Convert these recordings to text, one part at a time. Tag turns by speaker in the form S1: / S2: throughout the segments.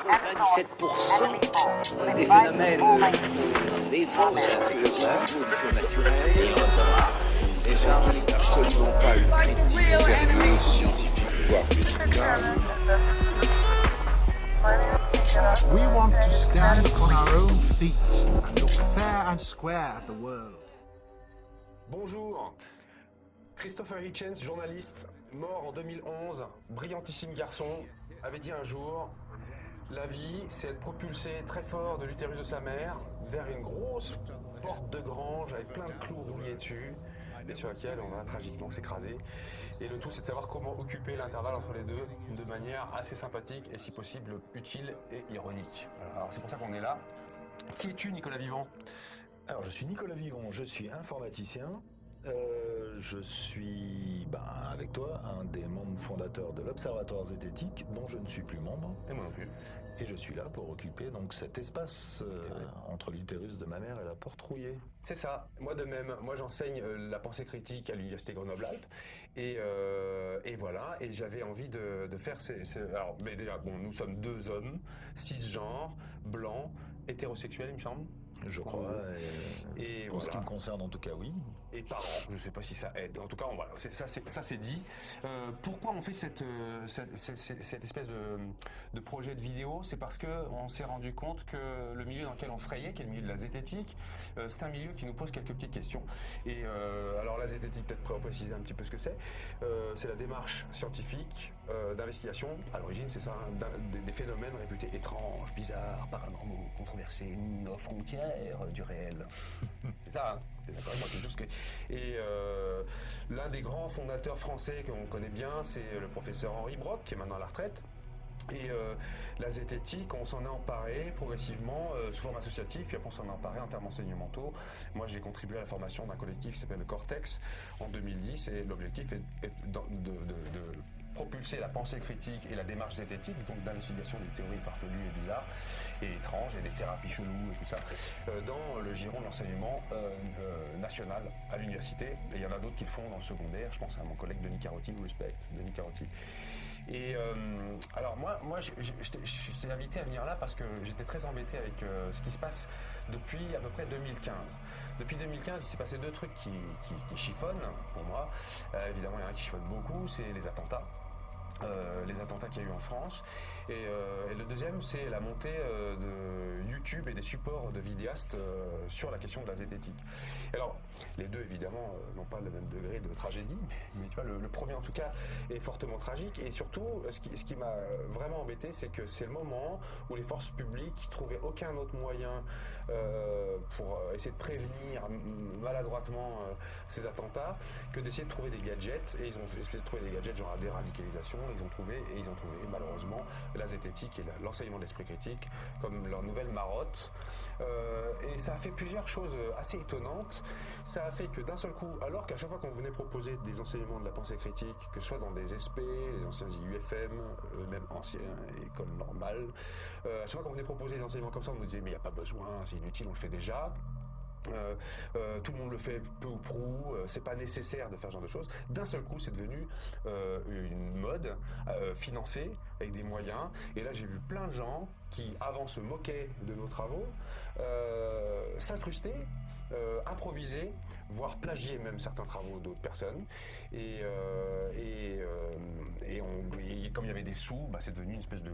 S1: 97% des phénomènes des fausses conditions naturelles, et ça n'existe absolument pas une critique sérieuse, scientifique, voire médicale.
S2: We want to stand on our own feet and look fair and square at the world.
S3: Bonjour, Christopher Hitchens, journaliste, mort en 2011, brillantissime garçon, avait dit un jour: la vie, c'est être propulsé très fort de l'utérus de sa mère vers une grosse porte de grange avec plein de clous rouillés dessus et sur laquelle on va tragiquement s'écraser. Et le tout, c'est de savoir comment occuper l'intervalle entre les deux de manière assez sympathique et si possible utile et ironique. Alors c'est pour ça qu'on est là. Qui es-tu, Nicolas Vivant ?
S4: Alors, je suis Nicolas Vivant, je suis informaticien. Je suis, avec toi, un des membres fondateurs de l'Observatoire zététique, dont je ne suis plus membre.
S3: Et moi non plus.
S4: Et je suis là pour occuper donc cet espace entre l'utérus de ma mère et la porte rouillée.
S3: C'est ça. Moi de même. Moi j'enseigne la pensée critique à l'université Grenoble-Alpes. Et voilà. Et j'avais envie de faire alors, mais déjà, bon, nous sommes deux hommes, cisgenres, blancs, hétérosexuels, il me semble.
S4: Je crois. Et pour ce qui me concerne, en tout cas, oui.
S3: Et parents, je ne sais pas si ça aide. En tout cas, voilà, ça c'est dit. Pourquoi on fait cette espèce de projet de vidéo ? C'est parce qu'on s'est rendu compte que le milieu dans lequel on frayait, qui est le milieu de la zététique, c'est un milieu qui nous pose quelques petites questions. Et alors la zététique, peut-être pour préciser un petit peu ce que c'est. C'est la démarche scientifique d'investigation. À l'origine, c'est ça, hein, des phénomènes réputés étranges, bizarres, paranormaux, controversés, aux frontières du réel. C'est ça, hein. T'es d'accord avec moi, quelque chose que... Et l'un des grands fondateurs français qu'on connaît bien, c'est le professeur Henri Brock, qui est maintenant à la retraite. Et la zététique, on s'en est emparé progressivement sous forme associative, puis après on s'en est emparé en termes enseignementaux. Moi j'ai contribué à la formation d'un collectif qui s'appelle le Cortex en 2010, et l'objectif est de propulser la pensée critique et la démarche zététique, donc d'investigation des théories farfelues et bizarres et étranges et des thérapies cheloues et tout ça, dans le giron de l'enseignement national à l'université. Et il y en a d'autres qui le font dans le secondaire. Je pense à mon collègue Denis Carotti, respect Denis Carotti. Et alors moi je t'ai invité à venir là parce que j'étais très embêté avec ce qui se passe depuis à peu près 2015. Depuis 2015, il s'est passé deux trucs qui chiffonnent pour moi. Évidemment, il y en a qui chiffonnent beaucoup, c'est les attentats. Les attentats qu'il y a eu en France. Et le deuxième, c'est la montée de YouTube et des supports de vidéastes sur la question de la zététique. Alors, les deux, évidemment, n'ont pas le même degré de tragédie, mais tu vois, le premier, en tout cas, est fortement tragique. Et surtout, ce qui m'a vraiment embêté, c'est que c'est le moment où les forces publiques trouvaient aucun autre moyen pour essayer de prévenir maladroitement ces attentats que d'essayer de trouver des gadgets. Et ils ont essayé de trouver des gadgets genre la déradicalisation. Ils ont trouvé malheureusement la zététique et l'enseignement de l'esprit critique comme leur nouvelle marotte. Et ça a fait plusieurs choses assez étonnantes. Ça a fait que d'un seul coup, alors qu'à chaque fois qu'on venait proposer des enseignements de la pensée critique, que ce soit dans des SP, les anciens IUFM, même anciens écoles normales, à chaque fois qu'on venait proposer des enseignements comme ça, on nous disait mais il n'y a pas besoin, c'est inutile, on le fait déjà. Tout le monde le fait peu ou prou, c'est pas nécessaire de faire ce genre de choses. D'un seul coup, c'est devenu une mode financée avec des moyens. Et là, j'ai vu plein de gens qui, avant, se moquaient de nos travaux, s'incruster, improviser, voire plagier même certains travaux d'autres personnes. Et comme il y avait des sous, c'est devenu une espèce de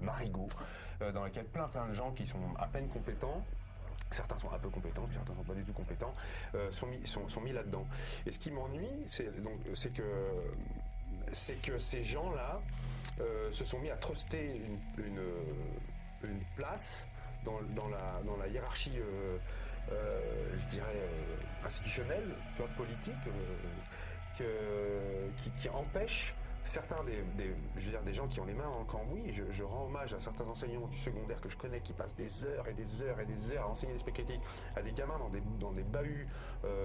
S3: marigot dans lequel plein de gens qui sont à peine compétents, certains sont un peu compétents, puis certains sont pas du tout compétents, sont mis là-dedans. Et ce qui m'ennuie, c'est que ces gens-là se sont mis à truster une place dans la hiérarchie, je dirais, institutionnelle, politique, qui empêche certains des gens qui ont les mains dans le cambouis. Je rends hommage à certains enseignants du secondaire que je connais qui passent des heures et des heures et des heures à enseigner l'esprit critique à des gamins dans des bahuts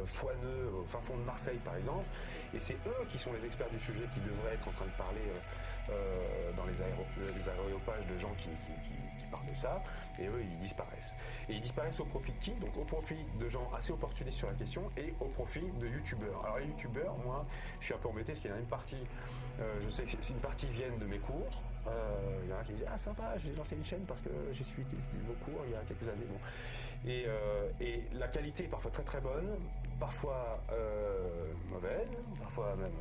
S3: foineux au fin fond de Marseille par exemple, et c'est eux qui sont les experts du sujet qui devraient être en train de parler dans les aéropages de gens qui parlent de ça, et eux ils disparaissent. Et ils disparaissent au profit de qui ? Donc au profit de gens assez opportunistes sur la question et au profit de youtubeurs. Alors les youtubeurs, moi je suis un peu embêté parce qu'il y en a une partie, je sais que une partie viennent de mes cours, il y en un qui me disait « Ah, sympa, j'ai lancé une chaîne parce que j'ai suivi vos cours il y a quelques années. » Bon. Et la qualité est parfois très très bonne, parfois mauvaise, parfois même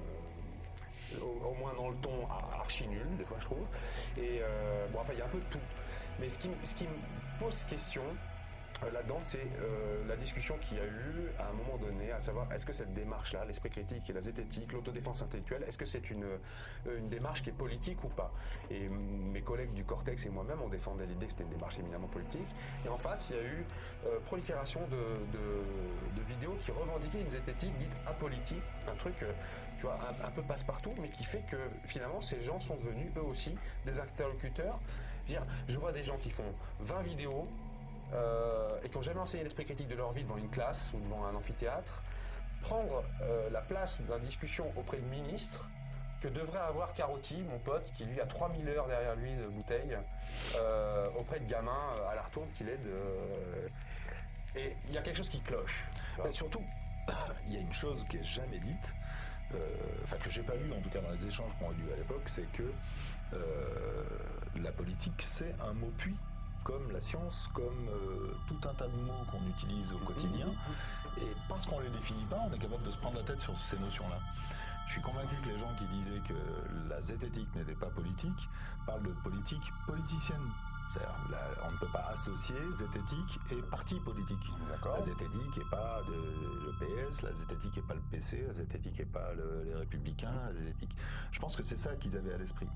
S3: au moins dans le ton archi nul, des fois je trouve. Et bon, enfin, il y a un peu de tout. Mais ce qui me pose question là-dedans, c'est la discussion qu'il y a eu à un moment donné, à savoir est-ce que cette démarche-là, l'esprit critique et la zététique, l'autodéfense intellectuelle, est-ce que c'est une démarche qui est politique ou pas? Et mes collègues du Cortex et moi-même, on défendait l'idée que c'était une démarche éminemment politique. Et en face, il y a eu prolifération de vidéos qui revendiquaient une zététique dite apolitique, un truc, tu vois, un peu passe-partout, mais qui fait que finalement, ces gens sont devenus eux aussi des interlocuteurs. Je vois des gens qui font 20 vidéos, et qui n'ont jamais enseigné l'esprit critique de leur vie devant une classe ou devant un amphithéâtre, prendre la place d'une discussion auprès de ministres que devrait avoir Carotti, mon pote, qui lui a 3000 heures derrière lui de bouteille, auprès de gamins à la retourne qu'il aide. Et il y a quelque chose qui cloche.
S4: Mais surtout, il y a une chose qui est jamais dite, que j'ai pas lu en tout cas dans les échanges qu'on a eu à l'époque, c'est que la politique c'est un mot puits, comme la science, comme tout un tas de mots qu'on utilise au quotidien. Et parce qu'on ne les définit pas, on est capable de se prendre la tête sur ces notions-là. Je suis convaincu que les gens qui disaient que la zététique n'était pas politique parlent de politique politicienne. C'est-à-dire, on ne peut pas associer zététique et parti politique.
S3: D'accord.
S4: La zététique n'est pas le PS, la zététique n'est pas le PC, la zététique n'est pas les Républicains, la zététique... Je pense que c'est ça qu'ils avaient à l'esprit.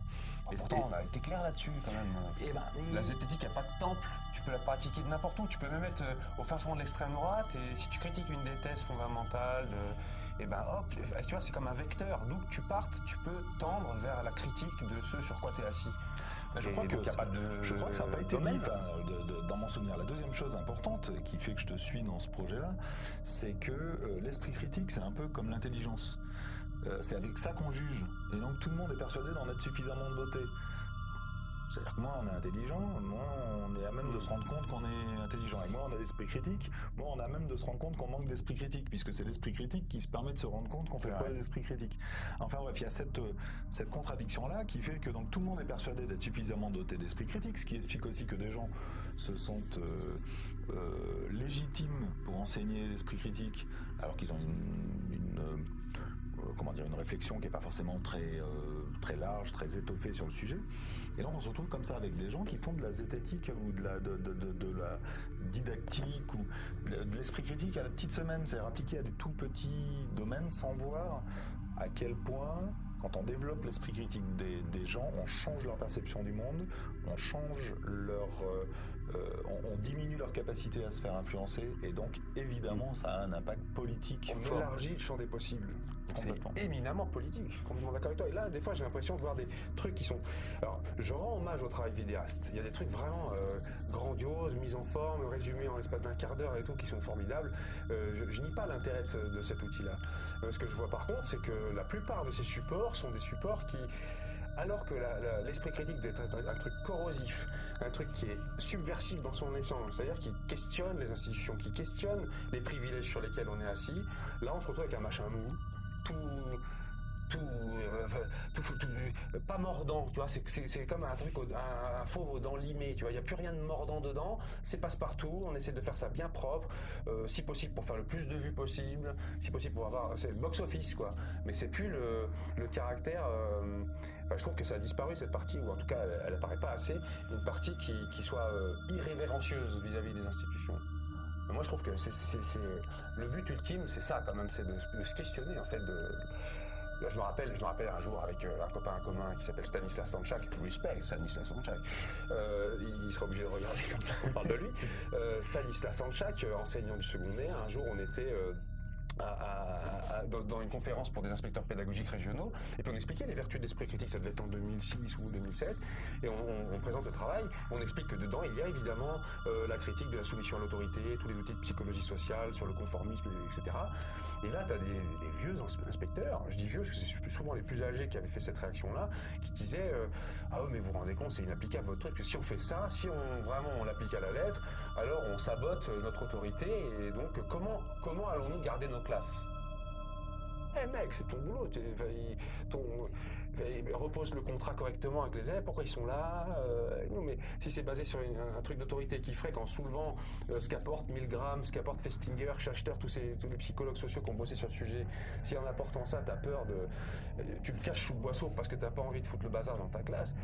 S3: Et pourtant, on a été clair là-dessus quand même. La zététique n'a pas de temple, tu peux la pratiquer de n'importe où, tu peux même être au fin fond de l'extrême droite, et si tu critiques une des thèses fondamentales... et ben hop, tu vois, c'est comme un vecteur. D'où que tu partes, tu peux tendre vers la critique de ce sur quoi tu es assis.
S4: Je crois que ça n'a pas été dit dans mon souvenir. La deuxième chose importante qui fait que je te suis dans ce projet-là, c'est que l'esprit critique, c'est un peu comme l'intelligence. C'est avec ça qu'on juge. Et donc tout le monde est persuadé d'en être suffisamment doté. C'est-à-dire que moins on est intelligent, moins on est à même de se rendre compte qu'on est intelligent. Et moins on a l'esprit critique, moins on a même de se rendre compte qu'on manque d'esprit critique, puisque c'est l'esprit critique qui se permet de se rendre compte qu'on fait pas d'esprit critique. Enfin bref, il y a cette contradiction-là qui fait que donc tout le monde est persuadé d'être suffisamment doté d'esprit critique, ce qui explique aussi que des gens se sentent légitimes pour enseigner l'esprit critique, alors qu'ils ont une réflexion qui n'est pas forcément très large, très étoffée sur le sujet. Et donc on se retrouve comme ça avec des gens qui font de la zététique ou de la didactique ou de l'esprit critique à la petite semaine, c'est-à-dire appliqué à des tout petits domaines sans voir à quel point, quand on développe l'esprit critique des gens, on change leur perception du monde, on change on diminue leur capacité à se faire influencer, et donc évidemment ça a un impact politique
S3: on
S4: fort.
S3: élargit le champ des possibles. C'est éminemment politique, je suis complètement d'accord avec toi. Et là, des fois, j'ai l'impression de voir des trucs qui sont... Alors, je rends hommage au travail vidéaste. Il y a des trucs vraiment grandioses, mis en forme, résumés en l'espace d'un quart d'heure et tout, qui sont formidables. Je nie pas l'intérêt de cet outil-là. Ce que je vois par contre, c'est que la plupart de ces supports sont des supports qui... Alors que l'esprit critique doit être un truc corrosif, un truc qui est subversif dans son essence, c'est-à-dire qui questionne les institutions, qui questionne les privilèges sur lesquels on est assis, là on se retrouve avec un machin mou, pas mordant, tu vois, c'est comme un truc, un fauve aux dents limées, tu vois, il n'y a plus rien de mordant dedans, c'est passe-partout, on essaie de faire ça bien propre, si possible pour faire le plus de vues possible, si possible pour avoir, c'est box-office, quoi, mais c'est plus le caractère, je trouve que ça a disparu cette partie, ou en tout cas elle apparaît pas assez, une partie qui soit irrévérencieuse vis-à-vis des institutions. Mais moi je trouve que c'est le but ultime, c'est ça quand même, c'est de se questionner en fait. Là, je me rappelle un jour avec un copain commun qui s'appelle Stanislas Stanchak, respect Stanislas Stanchak, il sera obligé de regarder quand on parle de lui. Stanislas Stanchak, enseignant du secondaire, un jour on était dans une conférence pour des inspecteurs pédagogiques régionaux, et puis on expliquait les vertus de l'esprit critique, ça devait être en 2006 ou 2007, et on présente le travail, on explique que dedans il y a évidemment la critique de la soumission à l'autorité, tous les outils de psychologie sociale, sur le conformisme, etc. Et là tu as des vieux inspecteurs, je dis vieux parce que c'est souvent les plus âgés qui avaient fait cette réaction-là, qui disaient ah oui mais vous vous rendez compte, c'est inapplicable votre truc, que si on fait ça, si on l'applique à la lettre, alors on sabote notre autorité, et donc comment allons-nous garder nos classes? Eh mec, c'est ton boulot, repose le contrat correctement avec les élèves, pourquoi ils sont là non, mais si c'est basé sur un truc d'autorité qui ferait qu'en soulevant ce qu'apporte Milgram, ce qu'apporte Festinger, Schachter, tous les psychologues sociaux qui ont bossé sur le sujet, si en apportant ça, t'as peur tu le caches sous le boisseau parce que t'as pas envie de foutre le bazar dans ta classe.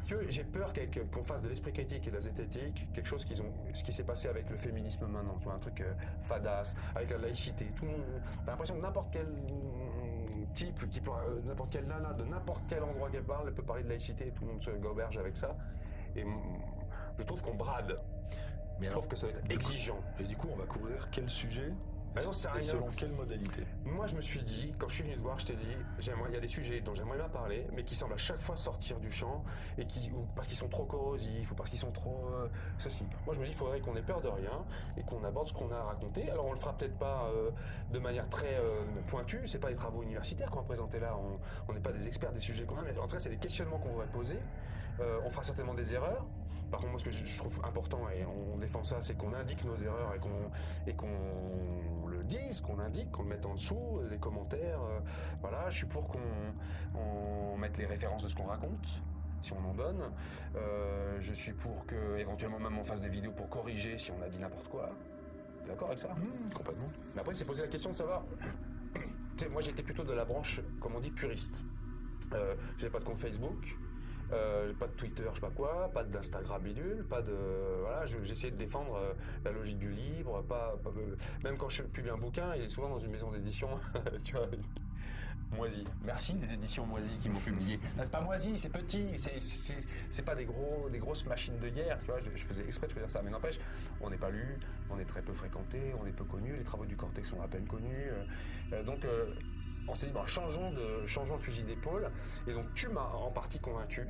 S3: Tu vois, j'ai peur qu'on fasse de l'esprit critique et de la zététique quelque chose ce qui s'est passé avec le féminisme maintenant, tu vois, un truc fadasse, avec la laïcité. Tout le monde, t'as l'impression que n'importe quel type, n'importe quelle nana de n'importe quel endroit qu'elle parle, elle peut parler de laïcité et tout le monde se goberge avec ça. Et je trouve qu'on brade. Mais je trouve que ça va être exigeant.
S4: Et du coup, on va couvrir quel sujet
S3: non,
S4: et selon quelle modalité?
S3: Moi, je me suis dit, quand je suis venu te voir, je t'ai dit, il y a des sujets dont j'aimerais bien parler, mais qui semblent à chaque fois sortir du champ, ou parce qu'ils sont trop corrosifs, ou parce qu'ils sont trop ceci. Moi, je me dis, il faudrait qu'on ait peur de rien, et qu'on aborde ce qu'on a à raconter. Alors, on le fera peut-être pas de manière très pointue, c'est pas des travaux universitaires qu'on va présenter là, on n'est pas des experts des sujets qu'on a, mais en tout cas, c'est des questionnements qu'on voudrait poser. On fera certainement des erreurs. Par contre, moi, ce que je trouve important, et on défend ça, c'est qu'on indique nos erreurs et qu'on le dise, qu'on l'indique, qu'on le mette en dessous, les commentaires. Voilà, je suis pour qu'on mette les références de ce qu'on raconte, si on en donne. Je suis pour que, éventuellement, même on fasse des vidéos pour corriger si on a dit n'importe quoi. T'es d'accord avec ça?
S4: Complètement.
S3: Mais après, c'est poser la question de savoir. Tu sais, moi, j'étais plutôt de la branche, comme on dit, puriste. J'avais pas de compte Facebook. Pas de Twitter, je sais pas quoi, pas d'Instagram bidule, pas de voilà, j'essayais de défendre la logique du libre, même quand je publie un bouquin, il est souvent dans une maison d'édition, tu vois, moisi. Merci les éditions moisies qui m'ont publié. C'est pas moisi, c'est petit, c'est pas des grosses machines de guerre, tu vois. Je faisais exprès de choisir ça, mais n'empêche, on n'est pas lu, on est très peu fréquenté, on est peu connu, les travaux du Cortex sont à peine connus, donc. On s'est dit, changeons de fusil d'épaule. Et donc, tu m'as en partie convaincu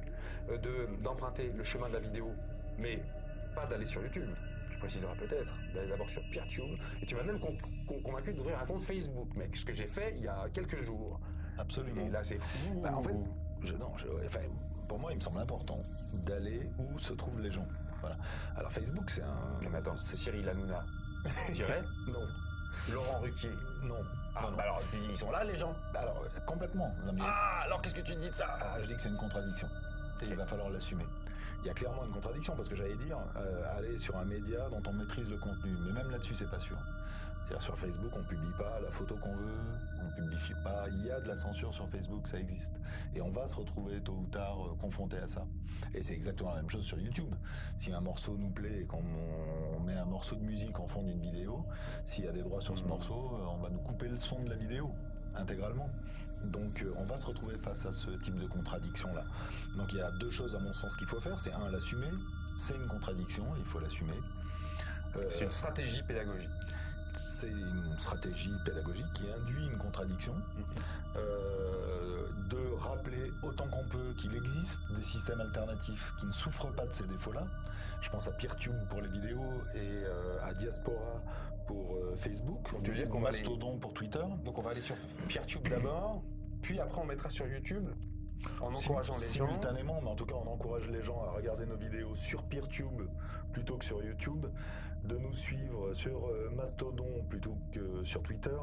S3: d'emprunter le chemin de la vidéo, mais pas d'aller sur YouTube. Tu préciseras peut-être, d'aller d'abord sur PeerTube. Et tu m'as même convaincu d'ouvrir un compte Facebook, mec. Ce que j'ai fait il y a quelques jours.
S4: Absolument.
S3: Et là, c'est...
S4: en fait, pour moi, il me semble important d'aller où se trouvent les gens. Voilà. Alors, Facebook, c'est un...
S3: Mais attends, c'est Cyril Hanouna. Tu dirais?
S4: Non.
S3: Laurent Ruquier.
S4: Non.
S3: Ah,
S4: non.
S3: Bah alors, ils sont là, les gens?
S4: Alors, complètement. Non, mais...
S3: Ah, alors qu'est-ce que tu dis de ça?
S4: Je dis que c'est une contradiction. Et il va falloir l'assumer. Il y a clairement une contradiction, parce que j'allais dire, aller sur un média dont on maîtrise le contenu. Mais même là-dessus, c'est pas sûr. C'est-à-dire, sur Facebook, on publie pas la photo qu'on veut, on publie pas. Il y a de la censure sur Facebook, ça existe. Et on va se retrouver tôt ou tard confronté à ça. Et c'est exactement la même chose sur YouTube. Si un morceau nous plaît et qu'on met un morceau de musique en fond d'une vidéo, s'il y a des droits sur ce morceau, on va nous couper le son de la vidéo intégralement. Donc on va se retrouver face à ce type de contradiction-là. Donc il y a deux choses à mon sens qu'il faut faire. C'est un, l'assumer. C'est une contradiction, il faut l'assumer.
S3: C'est une stratégie pédagogique.
S4: C'est une stratégie pédagogique qui induit une contradiction. De rappeler autant qu'on peut qu'il existe des systèmes alternatifs qui ne souffrent pas de ces défauts-là. Je pense à PeerTube pour les vidéos et à Diaspora pour Facebook.
S3: Donc tu veux dire qu'on
S4: Mastodon pour Twitter.
S3: Donc on va aller sur PeerTube d'abord, puis après on mettra sur YouTube. En encourageant les gens.
S4: Simultanément, mais en tout cas, on encourage les gens à regarder nos vidéos sur PeerTube plutôt que sur YouTube, de nous suivre sur Mastodon plutôt que sur Twitter,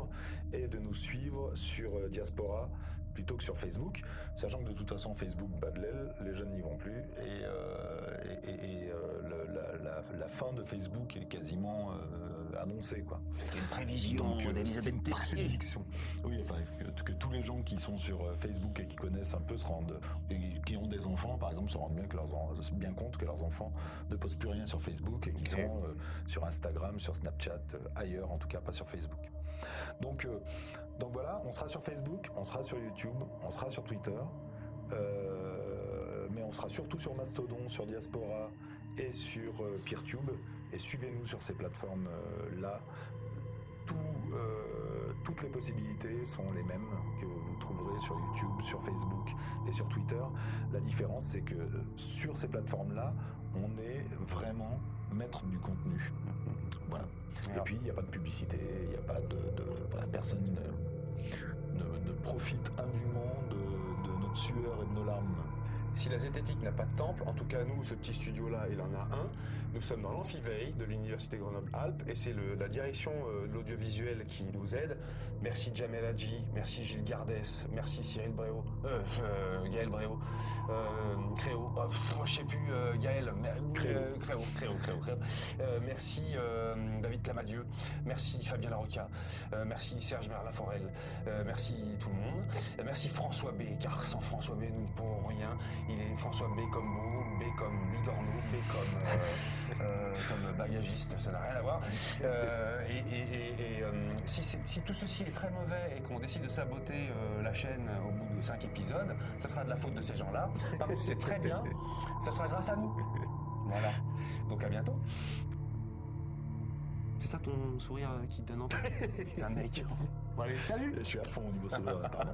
S4: et de nous suivre sur Diaspora plutôt que sur Facebook, sachant que de toute façon Facebook bat de l'aile, les jeunes n'y vont plus, et la fin de Facebook est quasiment annoncée, quoi.
S5: C'est une prévision d'Elisabeth Tessier.
S4: Oui, enfin, que tous les gens qui sont sur Facebook et qui connaissent un peu qui ont des enfants, par exemple, se rendent bien compte que leurs enfants ne postent plus rien sur Facebook et qu'ils sont sur Instagram, sur Snapchat, ailleurs, en tout cas pas sur Facebook. Donc voilà, on sera sur Facebook, on sera sur YouTube, on sera sur Twitter, mais on sera surtout sur Mastodon, sur Diaspora et sur PeerTube, et suivez-nous sur ces plateformes-là. Toutes les possibilités sont les mêmes que vous trouverez sur YouTube, sur Facebook et sur Twitter. La différence, c'est que sur ces plateformes-là, on est vraiment maître du contenu. Voilà. Et puis, il n'y a pas de publicité, il n'y a pas personne ne profite indûment de notre sueur et de nos larmes.
S3: Si la zététique n'a pas de temple, en tout cas nous, ce petit studio-là, il en a un. Nous sommes dans l'Amphiveille de l'Université Grenoble-Alpes et c'est la direction de l'audiovisuel qui nous aide. Merci Jamel Hadji, merci Gilles Gardès, merci Cyril Bréau, Gaël Bréau, Créo, je sais plus, Gaël, Créo. Merci David Clamadieu, merci Fabien Larocca, merci Serge Merlin-Forel, merci tout le monde, merci François B, car sans François B nous ne pourrons rien. Il est François B comme Beau, B comme Bigorneau, B comme bagagiste, ça n'a rien à voir. Si tout ceci est très mauvais et qu'on décide de saboter la chaîne au bout de 5 épisodes, ça sera de la faute de ces gens-là. Par contre, c'est très bien, ça sera grâce à nous. Voilà. Donc à bientôt. C'est ça ton sourire qui te donne envie? T'es un mec. Bon, allez, salut.
S4: Je suis à fond au niveau sourire, pardon.